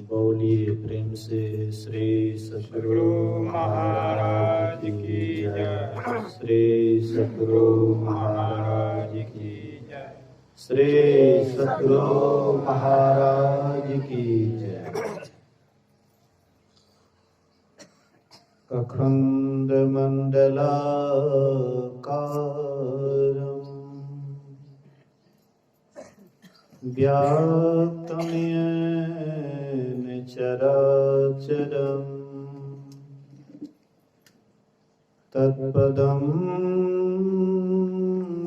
बोलिए प्रेम से श्री सद्गुरु महाराज की जय। श्री सद्गुरु महाराज की जय। श्री सद्गुरु महाराज की जय। अखंड मंडलाकारं व्याप्तं येन चराचरं तत्पदं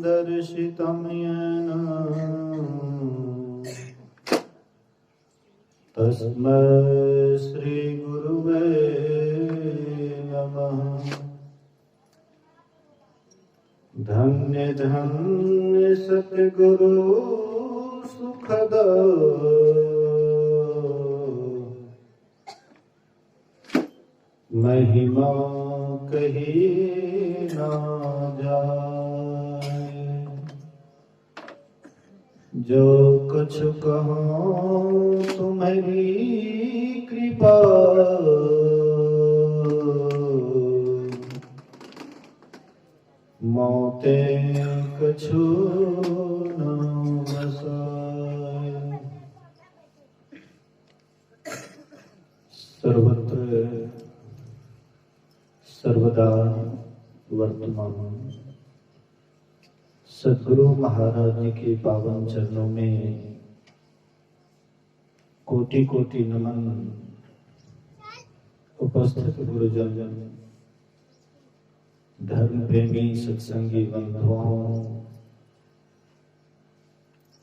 दर्शितं येन तस्मै श्री गुरुवे नमः। धन्य धन्य सतगुरु सुखद महिमा कही ना जाए। जो कुछ कहूँ तुम्हारी कृपा मोते कछु न बसाए। सर्वत्र सर्वदा वर्तमान सद्गुरु महाराज जी के पावन चरणों में कोटि कोटि नमन। उपस्थित गुरुजन, धर्म प्रेमी सत्संगी बंधुओं,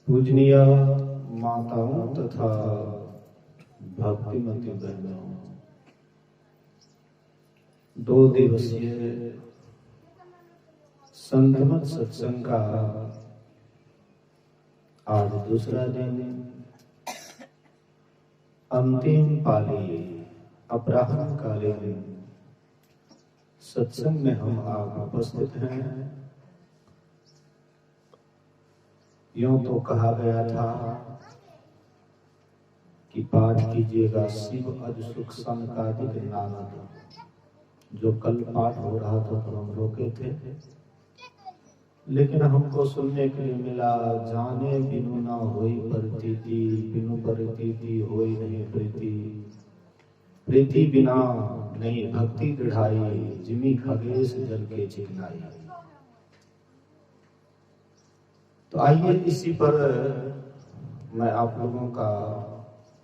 पूजनीय माताओं तथा भक्तिमती बहनों, 2 दिवसीय संगमत सत्संग का आज दूसरा दिन, अंतिम पाली अपराह्न कालीन सत्संग में हम आप उपस्थित हैं। यूं तो कहा गया था कि पाठ कीजिएगा शिव अज सुख संकादिक नानक। जो कल पाठ हो रहा था तो हम रोके थे, लेकिन हमको सुनने के लिए मिला जाने बिनु ना होई प्रतीति, बिनु प्रतीति होई नहीं प्रीति, प्रीति बिना नहीं भक्ति दृढ़ाई, जिमी खगेश जल के चिकनाई। तो आइए इसी पर मैं आप लोगों का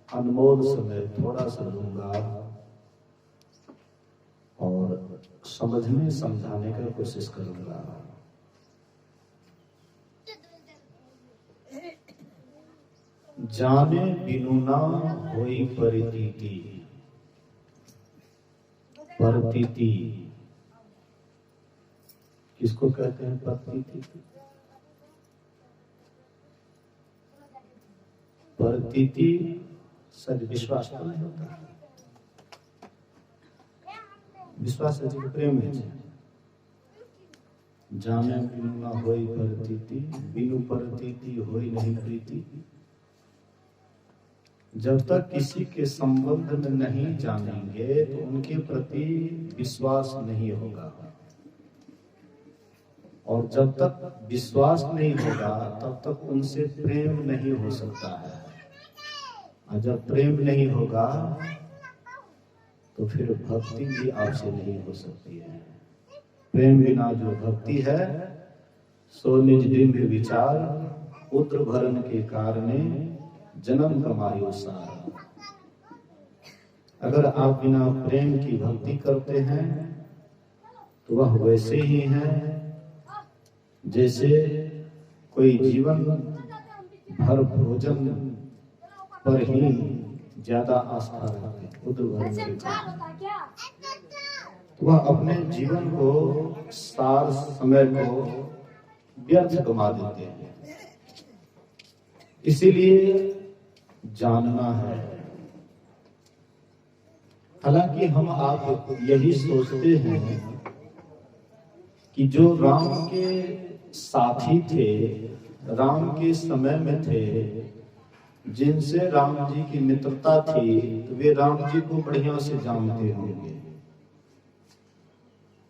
अनमोल समय थोड़ा सा लूंगा और समझने समझाने की कोशिश करूंगा। जाने बिनु ना होई प्रतीति। प्रतीति किसको कहते हैं? प्रतीति प्रतीति सच विश्वास तो नहीं होता है। विश्वास है जी, प्रेम है जी। जाने बिनु ना होई प्रतीति, बिनु प्रतीति होई नहीं प्रीति। जब तक किसी के संबंध में नहीं जानेंगे तो उनके प्रति विश्वास नहीं होगा, और जब तक विश्वास नहीं होगा तब तक उनसे प्रेम नहीं हो सकता है। और जब प्रेम नहीं होगा तो फिर भक्ति भी आपसे नहीं हो सकती है। प्रेम बिना जो भक्ति है सो निज डिंब विचार, उत्र भरण के कारणे जन्म कमायो सार। अगर आप बिना प्रेम की भक्ति करते हैं तो वह वैसे ही है जैसे कोई जीवन भर भोजन पर ही ज्यादा आस्था रखते, तो वह अपने जीवन को, सार समय को व्यर्थ गमा देते हैं। इसीलिए जानना है। हालांकि हम आप यही सोचते हैं कि जो राम के साथी थे, राम के समय में थे, जिनसे राम जी की मित्रता थी तो वे राम जी को बढ़िया से जानते होंगे।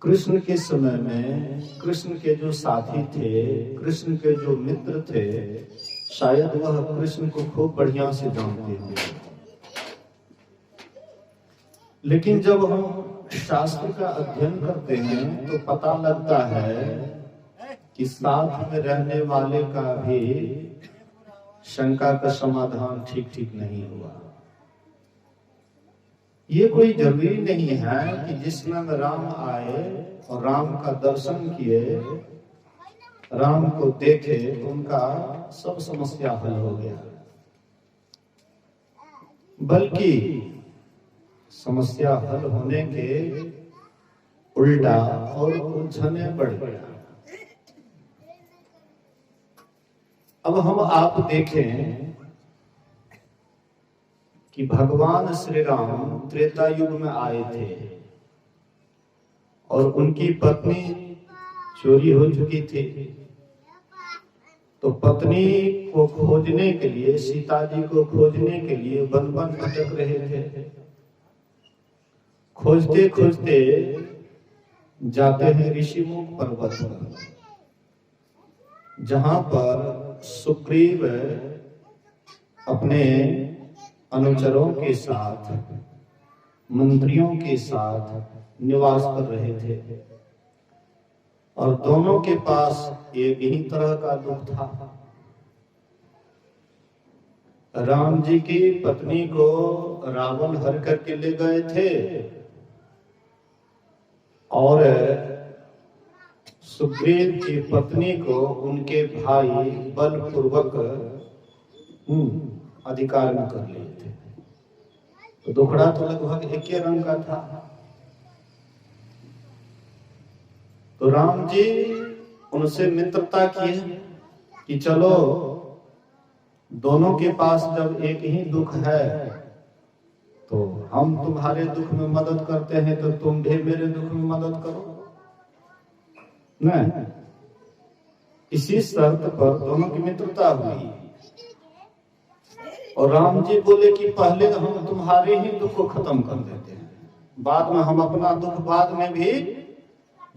कृष्ण के समय में कृष्ण के जो साथी थे, कृष्ण के जो मित्र थे, शायद वह कृष्ण को खूब बढ़िया से जानते होंगे। लेकिन जब हम शास्त्र का अध्ययन करते हैं तो पता लगता है कि साथ में रहने वाले का भी शंका का समाधान ठीक ठीक नहीं हुआ। ये कोई जरूरी नहीं है कि जिस समय राम आए और राम का दर्शन किए, राम को देखे तो उनका सब समस्या हल हो गया, बल्कि समस्या हल होने के उल्टा और उलझने बढ़ गया। अब हम आप देखें कि भगवान श्री राम त्रेता युग में आए थे और उनकी पत्नी चोरी हो चुकी थी। तो पत्नी को खोजने के लिए, सीता जी को खोजने के लिए वन वन भटक रहे थे। खोजते खोजते जाते हैं ऋषिमुख पर्वत पर, जहां पर सुग्रीव अपने अनुचरों के साथ, मंत्रियों के साथ निवास कर रहे थे और दोनों के पास एक ही तरह का दुख था। राम जी की पत्नी को रावण हर करके ले गए थे और सुग्रीव की पत्नी को उनके भाई बलपूर्वक अधिकार में कर लिए थे। तो दुखड़ा तो लगभग एक ही रंग का था। तो राम जी उनसे मित्रता की कि चलो, दोनों के पास जब एक ही दुख है तो हम तुम्हारे दुख में मदद करते हैं तो तुम भी मेरे दुख में मदद करो। नहीं, इसी शर्त पर दोनों की मित्रता हुई। और राम जी बोले कि पहले हम तुम्हारे ही दुख को खत्म कर देते हैं, बाद में हम अपना दुख बाद में भी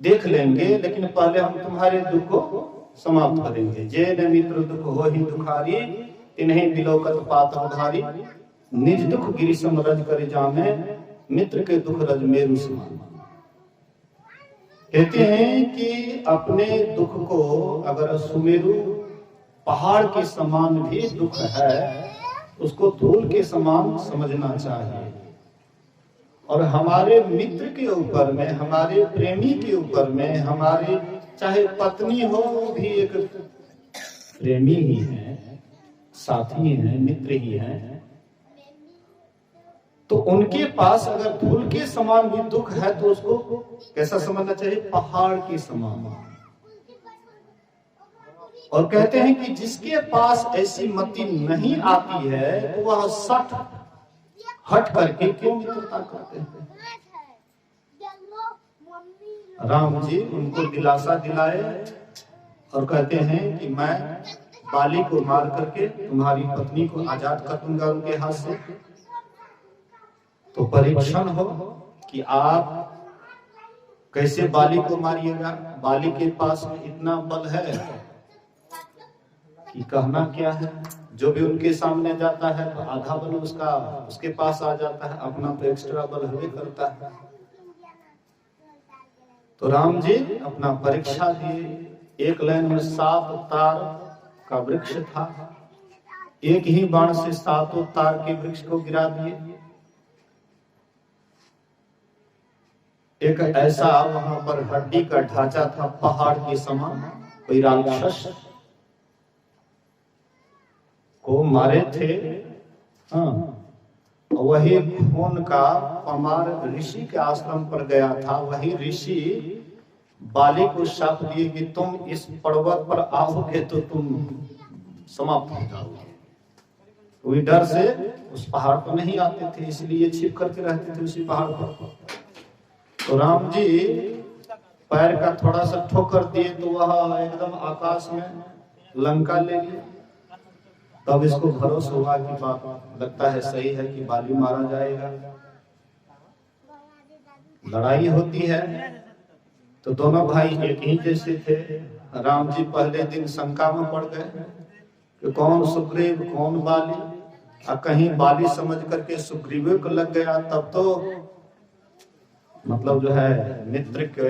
देख लेंगे, लेकिन पहले हम तुम्हारे दुख को समाप्त करेंगे। जे न मित्र दुख हो ही दुखारी, तिन्हीं बिलोकत पात उधारी, निज दुख गिरिसम रज कर जामे, मित्र के दुख रज मेरु समान। कहते हैं कि अपने दुख को अगर सुमेरु पहाड़ के समान भी दुख है, उसको धूल के समान समझना चाहिए। और हमारे मित्र के ऊपर में, हमारे प्रेमी के ऊपर में, हमारे चाहे पत्नी हो भी एक प्रेमी ही है, साथी है, मित्र ही है। तो उनके पास अगर धूल के समान भी दुख है तो उसको कैसा समझना चाहिए? पहाड़ के समान। और कहते हैं कि जिसके पास ऐसी मति नहीं आती है तो वह सठ हट करके क्यों मित्रता करते हैं? राम जी उनको दिलासा दिलाए और कहते हैं कि मैं बाली को मार करके तुम्हारी पत्नी को आजाद कर दूंगा उनके हाथ से। तो परीक्षण हो कि आप कैसे बाली को मारिएगा। बाली के पास में इतना बल है कि कहना क्या है, जो भी उनके सामने जाता है तो आधा बल उसके पास आ जाता है, अपना तो एक्स्ट्रा बल हमें करता है। तो राम जी अपना परीक्षा दिए। एक लाइन में 7 तार का वृक्ष था, एक ही बाण से 7 तार के वृक्ष को गिरा दिए। एक ऐसा वहां पर हड्डी का ढांचा था पहाड़ के समान, कोई राक्षस को मारे थे। हाँ, वही खून का पमार ऋषि के आश्रम पर गया था। वही ऋषि बाली को शाप दिए कि तुम इस पर्वत पर आओगे तो तुम समाप्त हो जाओगे। कोई डर से उस पहाड़ पर नहीं आते थे, इसलिए छिप करके रहते थे उसी पहाड़ पर। तो राम जी पैर का थोड़ा सा ठोकर दिए तो वह एकदम आकाश में लंका ले लिया। तब इसको भरोसा हुआ कि बात लगता है सही है कि बाली मारा जाएगा। लड़ाई होती है तो दोनों भाई एक ही जैसे थे। राम जी पहले दिन शंका में पड़ गए कि कौन सुग्रीव कौन बाली, और कहीं बाली समझ करके सुग्रीव को लग गया तब तो मतलब जो है मित्र के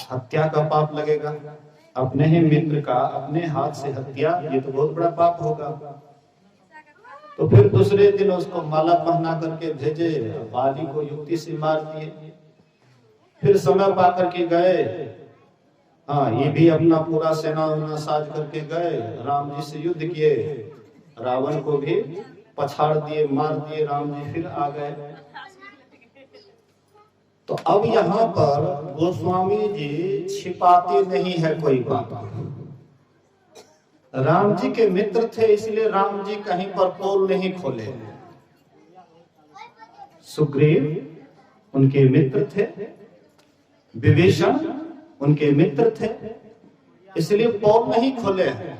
हत्या का पाप लगेगा। अपने ही मित्र का अपने हाथ से हत्या, ये तो बहुत बड़ा पाप होगा। तो फिर दूसरे दिन उसको माला पहना करके भेजे, बाली को युक्ति से मार दिए। फिर समय पा करके गए, ये भी अपना पूरा सेना साज करके गए, राम जी से युद्ध किए, रावण को भी पछाड़ दिए, मार दिए। राम जी फिर आ गए। तो अब यहाँ पर गोस्वामी जी छिपाते नहीं है कोई बात। राम जी के मित्र थे इसलिए राम जी कहीं पर पोल नहीं खोले। सुग्रीव उनके मित्र थे, विभीषण उनके मित्र थे, इसलिए पोल नहीं खोले हैं।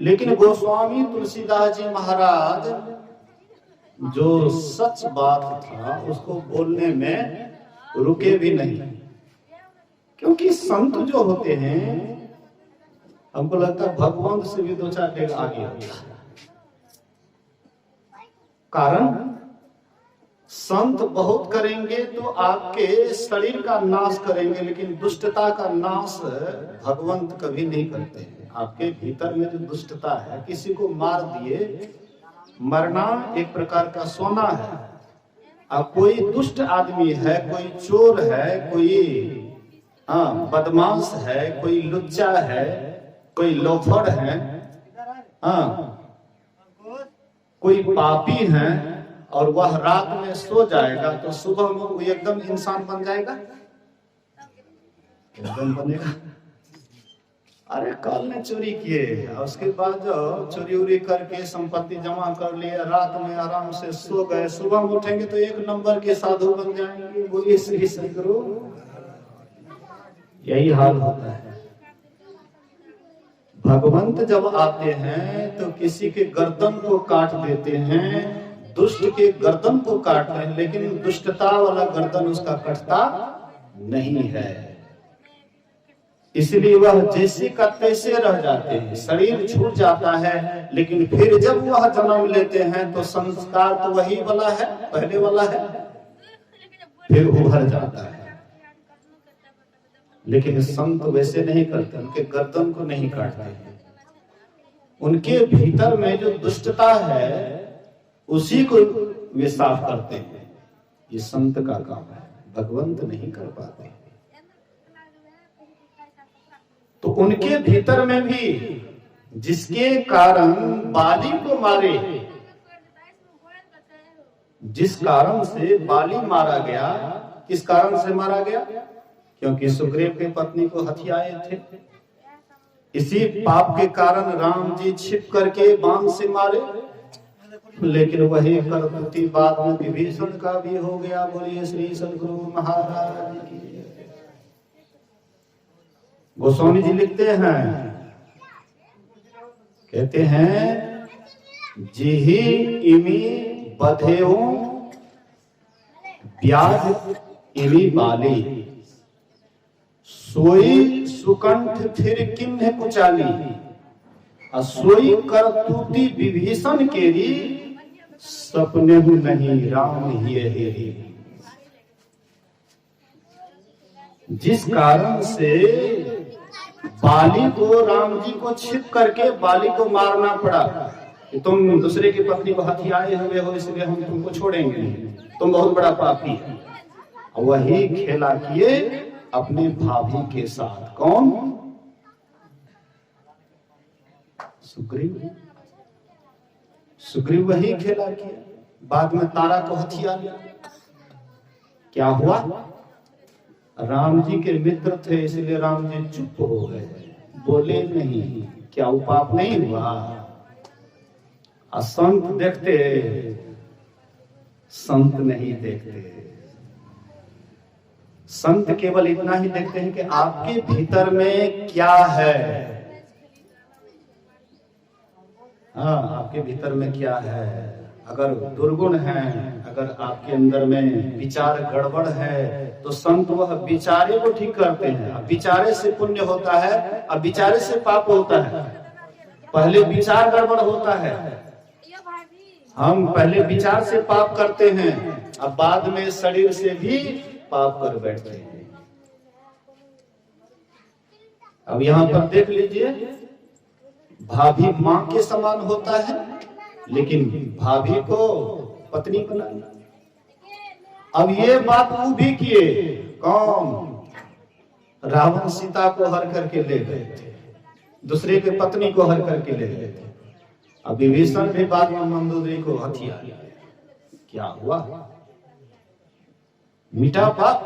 लेकिन गोस्वामी तुलसीदास जी महाराज जो सच बात था उसको बोलने में रुके भी नहीं, क्योंकि संत जो होते हैं हमको लगता है भगवान से भी दो चार डेग आगे होता है। कारण संत बहुत करेंगे तो आपके शरीर का नाश करेंगे, लेकिन दुष्टता का नाश भगवंत कभी नहीं करते हैं। आपके भीतर में जो दुष्टता है, किसी को मार दिए, मरना एक प्रकार का सोना है। अब कोई दुष्ट आदमी है, कोई चोर है, कोई बदमाश है, कोई लुच्चा है, कोई लोफड़ है, कोई पापी है, और वह रात में सो जाएगा तो सुबह में वो एकदम इंसान बन जाएगा, एकदम बनेगा। अरे कल ने चोरी किए, उसके बाद चोरी उरी करके संपत्ति जमा कर लिए, रात में आराम से सो गए, सुबह में उठेंगे तो एक नंबर के साधु बन जाएंगे। बोलिए श्री सदगुरु। यही हाल होता है। भगवंत जब आते हैं तो किसी के गर्दन को काट देते हैं, दुष्ट के गर्दन को काटते हैं, लेकिन दुष्टता वाला गर्दन उसका कटता नहीं है। इसलिए वह जैसे का तैसे रह जाते हैं, शरीर छूट जाता है, लेकिन फिर जब वह जन्म लेते हैं तो संस्कार तो वही वाला है, पहले वाला है, फिर उभर जाता है। लेकिन संत वैसे नहीं करते, उनके गर्दन को नहीं काटते, उनके भीतर में जो दुष्टता है उसी को वे साफ करते हैं। ये संत का काम है, भगवंत नहीं कर पाते। तो उनके भीतर में भी जिसके कारण बाली को मारे, जिस कारण से बाली मारा गया, किस कारण से मारा गया? क्योंकि सुग्रीव की पत्नी को हथियाए थे। इसी पाप के कारण राम जी छिप करके बाण से मारे, लेकिन वही करतूती बाद में विभीषण का भी हो गया। बोलिए श्री सदगुरु महाराज की। गोस्वामी जी लिखते हैं, कहते हैं जिहि इमी बधेऊ ब्याज इमी बाली, सोई सुकंठ फिर किन्ह कुचाली, सोई करतूती विभीषण केरी, सपने नहीं राम हिये हेरी। जिस कारण से बाली को, राम जी को छिप करके बाली को मारना पड़ा कि तुम दूसरे की पत्नी को हथियाए हुए हो, इसलिए हम तुमको छोड़ेंगे नहीं, तुम बहुत बड़ा पापी है। वही खेला किए अपने भाभी के साथ। कौन? सुग्रीव। सुग्रीव वही खेला किया, बाद में तारा को हथिया लिया। क्या हुआ? राम जी के मित्र थे इसलिए राम जी चुप हो गए, बोले नहीं। क्या वो पाप नहीं हुआ? संत देखते, संत नहीं देखते। संत केवल इतना ही देखते हैं कि आपके भीतर में क्या है। हाँ, आपके भीतर में क्या है। अगर दुर्गुण है, अगर आपके अंदर में विचार गड़बड़ है, तो संत वह विचारे को ठीक करते हैं। अब विचारे से पुण्य होता है, अब विचारे से पाप होता है। पहले विचार गड़बड़ होता है, हम पहले विचार से पाप करते हैं, अब बाद में शरीर से भी पाप कर बैठते हैं। अब यहाँ पर देख लीजिए, भाभी माँ के समान होता है, लेकिन भाभी को पत्नी बना। अब ये बात वो भी किए, कौन? रावण सीता को हर करके ले गए थे, दूसरे के पत्नी को हर करके ले गए थे। अब विभीषण भी बाद में मंदोदरी को हथिया। क्या हुआ? मिटा पाप,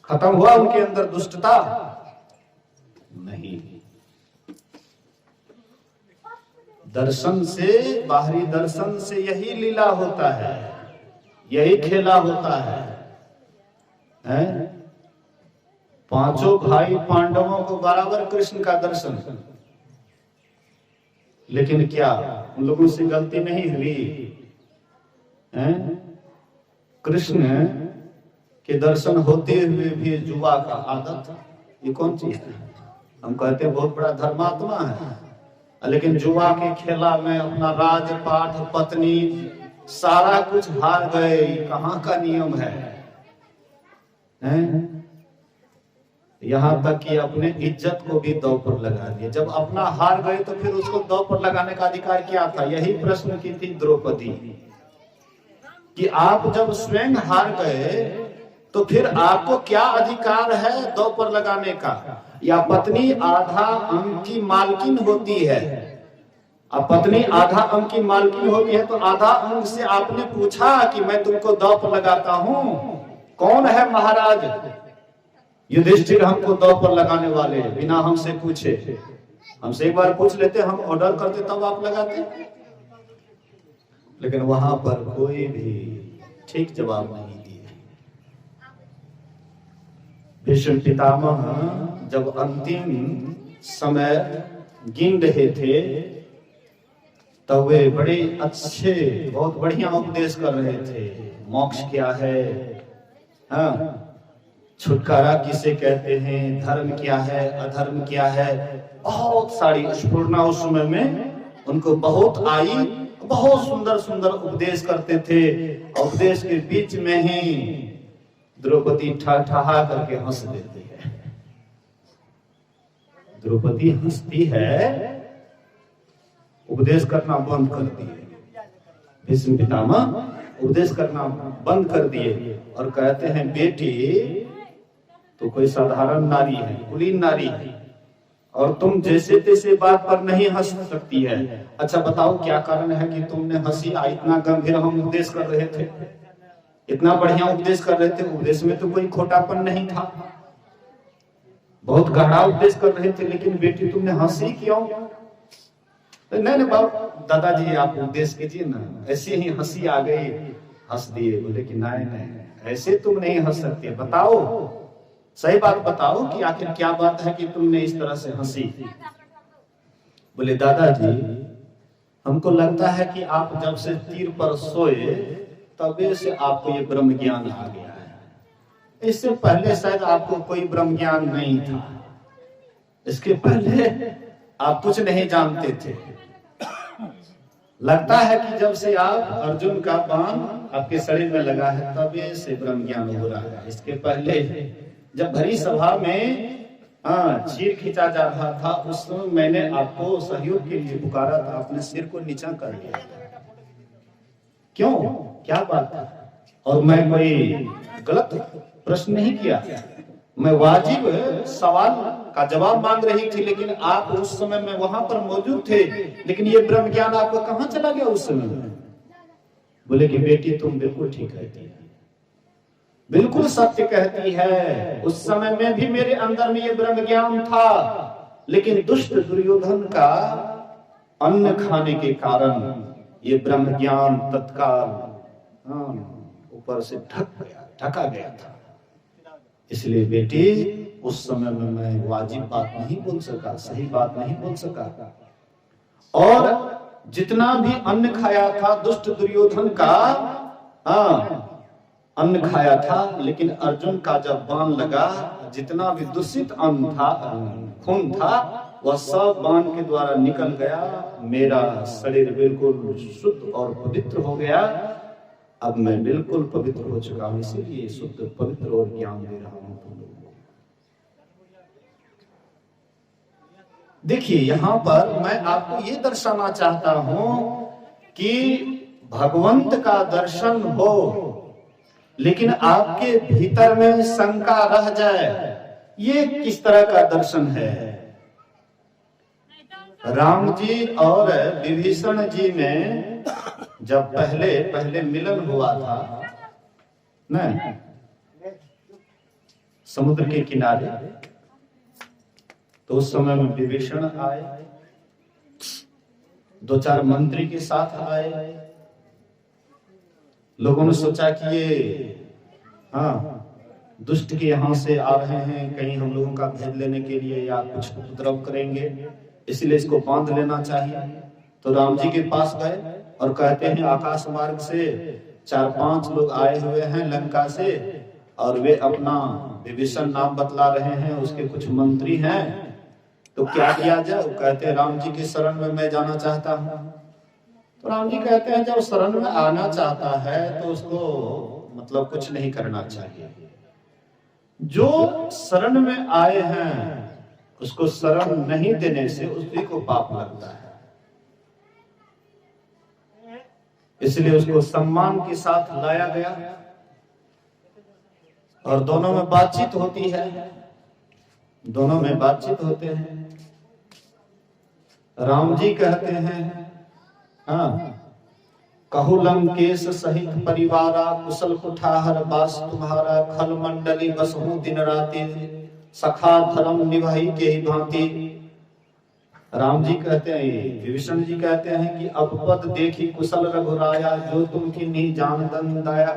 खत्म हुआ उनके अंदर दुष्टता? नहीं। दर्शन से, बाहरी दर्शन से यही लीला होता है, यही खेला होता है, हैं? पांचों भाई पांडवों को बराबर कृष्ण का दर्शन, लेकिन क्या उन लोगों से गलती नहीं हुई? हैं? कृष्ण के दर्शन होते हुए भी जुआ का आदत, ये कौन चीज है? हम कहते हैं बहुत बड़ा धर्मात्मा है, लेकिन जुआ के खेला में अपना राजपाट, पत्नी, सारा कुछ हार गए। कहाँ का नियम है? यहाँ तक कि अपने इज्जत को भी दांव पर लगा दिए। जब अपना हार गए तो फिर उसको दांव पर लगाने का अधिकार क्या था? यही प्रश्न की थी द्रौपदी कि आप जब स्वयं हार गए तो फिर आपको क्या अधिकार है दांव पर लगाने का? या पत्नी आधा अंक की मालकिन होती है, अब पत्नी आधा अंक की मालकिन होती है तो आधा अंक से आपने पूछा कि मैं तुमको दांव पर लगाता हूं, कौन है महाराज? युधिष्ठिर हमको दांव पर लगाने वाले, बिना हमसे पूछे। हमसे एक बार पूछ लेते, हम ऑर्डर करते, तब आप लगाते। लेकिन वहां पर कोई भी ठीक जवाब नहीं दिए। भीष्म पितामह जब अंतिम समय गिन रहे थे, तब वे बड़े अच्छे, बहुत बढ़िया उपदेश कर रहे थे। मोक्ष क्या है, हाँ, छुटकारा किसे कहते हैं, धर्म क्या है, अधर्म क्या है, बहुत सारी स्फुरना उस समय में उनको बहुत आई। बहुत सुंदर सुंदर उपदेश करते थे। उपदेश के बीच में ही द्रौपदी ठहा करके हंस देती है। द्रौपदी हंसती है, उपदेश करना बंद कर दिए। भीष्म पितामह उपदेश करना बंद कर दिए और कहते हैं, बेटी तो कोई साधारण नारी है, कुलीन नारी है, और तुम जैसे तैसे बात पर नहीं हंस सकती है। अच्छा बताओ क्या कारण है कि तुमने हंसी? इतना गंभीर हम उपदेश कर रहे थे, इतना बढ़िया उपदेश कर रहे थे, उपदेश में तो कोई खोटापन नहीं था, बहुत गहरा उपदेश कर रहे थे, लेकिन बेटी तुमने हंसी क्यों? नहीं बाबू, दादाजी आप उपदेश कीजिए ना। ऐसे ही हंसी आ गई, हंस दिए। बोले कि नहीं, ऐसे तुम नहीं हंस सकती, बताओ, सही बात बताओ कि आखिर क्या बात है कि तुमने इस तरह से हंसी। बोले दादाजी, हमको लगता है कि आप जब से तीर पर सोए तबे से आपको ये ब्रह्म ज्ञान आ गया है। इससे पहले शायद आपको कोई ब्रह्म ज्ञान नहीं था, इसके पहले आप कुछ नहीं जानते थे। लगता है कि जब से आप अर्जुन का बाण आपके शरीर में लगा है तबे से ब्रह्म ज्ञान हो रहा है। इसके पहले जब भरी सभा में चीर खींचा जा रहा था, उस समय मैंने आपको सहयोग के लिए पुकारा था, अपने सिर को नीचा कर लिया। क्यों, क्या बात है? और मैं कोई गलत प्रश्न नहीं किया, मैं वाजिब सवाल का जवाब मांग रही थी, लेकिन आप उस समय में वहां पर मौजूद थे, लेकिन ये ब्रह्म ज्ञान आपको कहां चला गया उस समय में? बोले कि बेटी तुम बिल्कुल ठीक कहती है, बिल्कुल सत्य कहती है। उस समय में भी मेरे अंदर में ये ब्रह्म ज्ञान था, लेकिन दुष्ट दुर्योधन का अन्न खाने के कारण ये ब्रह्म ज्ञान तत्काल ऊपर से ढका गया था। इसलिए बेटी उस समय में मैं वाजिब बात नहीं बोल सका, सही बात नहीं बोल सका। और जितना भी अन्न खाया था दुष्ट दुर्योधन का, अन्न खाया था, लेकिन अर्जुन का जब बाण लगा, जितना भी दूषित अन्न था, खून था, वह सब बाण के द्वारा निकल गया। मेरा शरीर बिल्कुल शुद्ध और पवित्र हो गया। अब मैं बिल्कुल पवित्र हो चुका हूं, इसीलिए शुद्ध पवित्र और ज्ञान दे रहा हूं तुम लोगों को। देखिए यहां पर मैं आपको ये दर्शाना चाहता हूं कि भगवंत का दर्शन हो, लेकिन आपके भीतर में शंका रह जाए, ये किस तरह का दर्शन है? राम जी और विभीषण जी में जब पहले मिलन हुआ था न समुद्र के किनारे, तो उस समय में विभीषण आए, 2-4 मंत्री के साथ आए। लोगों ने सोचा कि ये दुष्ट के यहां से आ रहे हैं, कहीं हम लोगों का भेद लेने के लिए या कुछ उपद्रव करेंगे, इसलिए इसको बांध लेना चाहिए। तो राम जी के पास गए और कहते हैं आकाश मार्ग से 4-5 लोग आए हुए हैं लंका से, और वे अपना विभीषण नाम बतला रहे हैं, उसके कुछ मंत्री हैं, तो क्या किया जाए? कहते हैं राम जी के शरण में मैं जाना चाहता हूं। तो राम जी कहते हैं जब शरण में आना चाहता है तो उसको मतलब कुछ नहीं करना चाहिए। जो शरण में आए हैं उसको शरण नहीं देने से उसी को पाप लगता है, इसलिए उसको सम्मान के साथ लाया गया और दोनों में बातचीत होती है, दोनों में बातचीत होते हैं। राम जी कहते हैं कहु लंकेश सहित परिवारा, कुशल कुठार बास तुम्हारा, खल मंडली बसहु दिन राति, सखा धर्म निभाई के ही भांति। राम जी कहते हैं, विभीषण जी कहते हैं कि अब पद देखी कुशल रघुराया, जो तुम की नहीं जान दन दाया।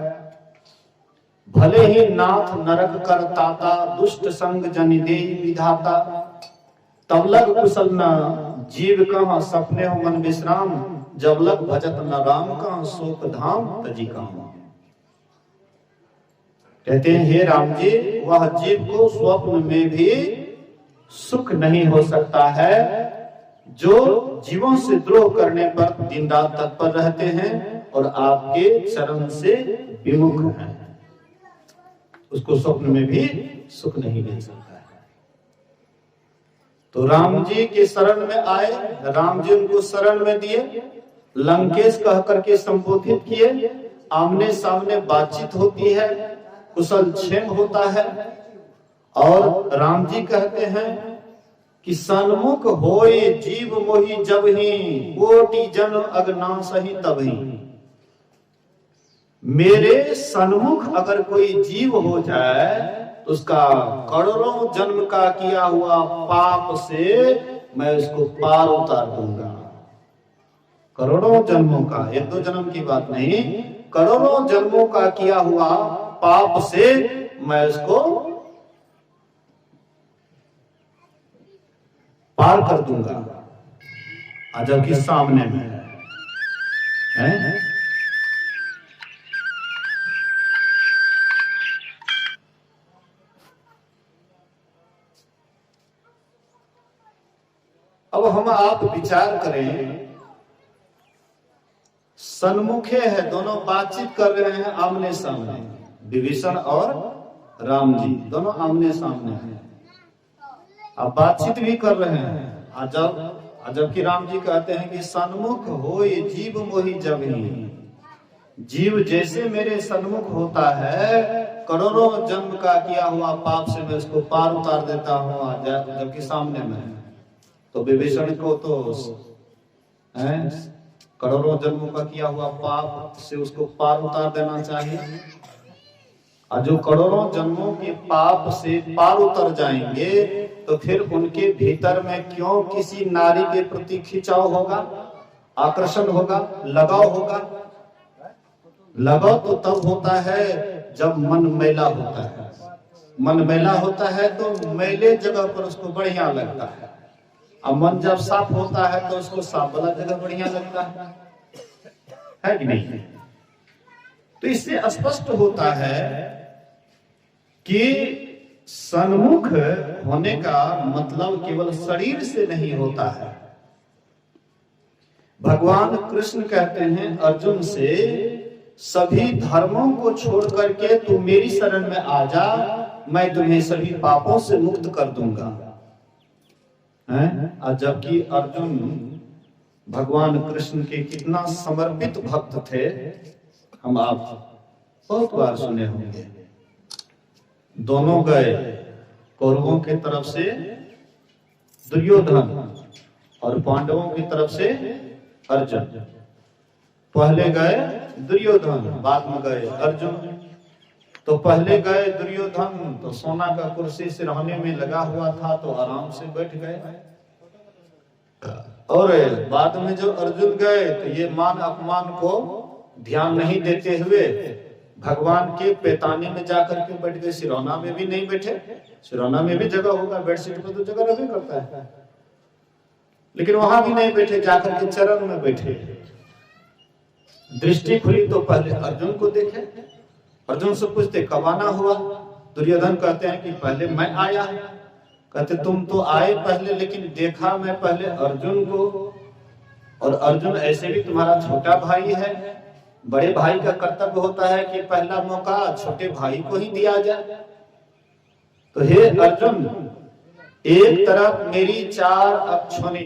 भले ही नाथ नरक कर ताता, दुष्ट संग जनि देहि विधाता। तब लग कुशल न जीव कहाँ, सपने हो मन विश्राम, जब लग भजत न राम कहाँ, शोक धाम तजी कहाँ। कहते हैं हे राम जी, वह जीव को स्वप्न में भी सुख नहीं हो सकता है जो जीवों से द्रोह करने पर दिन रात तत्पर रहते हैं और आपके चरण से विमुख हैं, उसको स्वप्न में भी सुख नहीं मिल सकता है। तो राम जी के शरण में आए, राम जी उनको शरण में दिए, लंकेश कह करके संबोधित किए, आमने सामने बातचीत होती है, कुशल क्षेम होता है। और राम जी कहते हैं कि सन्मुख होए जीव मोहि जब ही, कोटि जन अगना सही तब ही। मेरे सन्मुख अगर कोई जीव हो जाए तो उसका करोड़ों जन्म का किया हुआ पाप से मैं उसको पार उतार दूंगा। करोड़ों जन्मों का, 1-2 जन्म की बात नहीं, करोड़ों जन्मों का किया हुआ पाप से मैं उसको पार कर दूंगा। जबकि सामने में है अब हम आप विचार करें, सन्मुखे है, दोनों बातचीत कर रहे हैं आमने सामने, विभीषण और राम जी दोनों आमने सामने हैं, अब बातचीत भी कर रहे हैं। जबकि राम जी कहते हैं कि सन्मुख होए जीव मोहि जब ही, जीव जैसे मेरे सन्मुख होता है, करोड़ों जन्म का किया हुआ पाप से मैं उसको पार उतार देता हूँ, जबकि सामने में है। तो विभीषण को तो करोड़ों जन्मों का किया हुआ पाप से उसको पार उतार देना चाहिए। और जो करोड़ों जन्मों के पाप से पार उतर जाएंगे तो फिर उनके भीतर में क्यों किसी नारी के प्रति खिंचाव होगा, आकर्षण होगा, लगाव होगा? लगाव तो तब होता है जब मन मैला होता है। मन मैला होता है तो मैले जगह पर उसको बढ़िया लगता है, अब मन जब साफ होता है तो उसको साफ वाला जगह बढ़िया लगता है कि नहीं? तो इससे स्पष्ट होता है कि सन्मुख होने का मतलब केवल शरीर से नहीं होता है। भगवान कृष्ण कहते हैं अर्जुन से, सभी धर्मों को छोड़ करके तू मेरी शरण में आ जा, मैं तुम्हें सभी पापों से मुक्त कर दूंगा। और जबकि अर्जुन भगवान कृष्ण के कितना समर्पित भक्त थे, हम आप बहुत बार सुने होंगे। दोनों गए, कौरवों की तरफ से दुर्योधन और पांडवों की तरफ से अर्जुन। पहले गए दुर्योधन, बाद में गए अर्जुन। तो पहले गए दुर्योधन तो सोना का कुर्सी सिरहाने में लगा हुआ था तो आराम से बैठ गए, और बाद में जो अर्जुन गए तो ये मान अपमान को ध्यान नहीं देते हुए भगवान के पैताने में जाकर के बैठ गए। सिरौना में भी नहीं बैठे, सिरौना में भी जगह होगा, बेडशीट पर तो जगह रहबे करता है, लेकिन वहां भी नहीं बैठे, जाकर के चरण में बैठे। दृष्टि खुली तो पहले अर्जुन को देखे। अर्जुन से पूछते कब आना हुआ? दुर्योधन कहते हैं कि पहले मैं आया। कहते तुम तो आए पहले, लेकिन देखा मैं पहले अर्जुन को, और अर्जुन ऐसे भी तुम्हारा छोटा भाई है। बड़े भाई का कर्तव्य होता है कि पहला मौका छोटे भाई को ही दिया जाए। तो हे अर्जुन, एक तरफ मेरी 4 अक्षों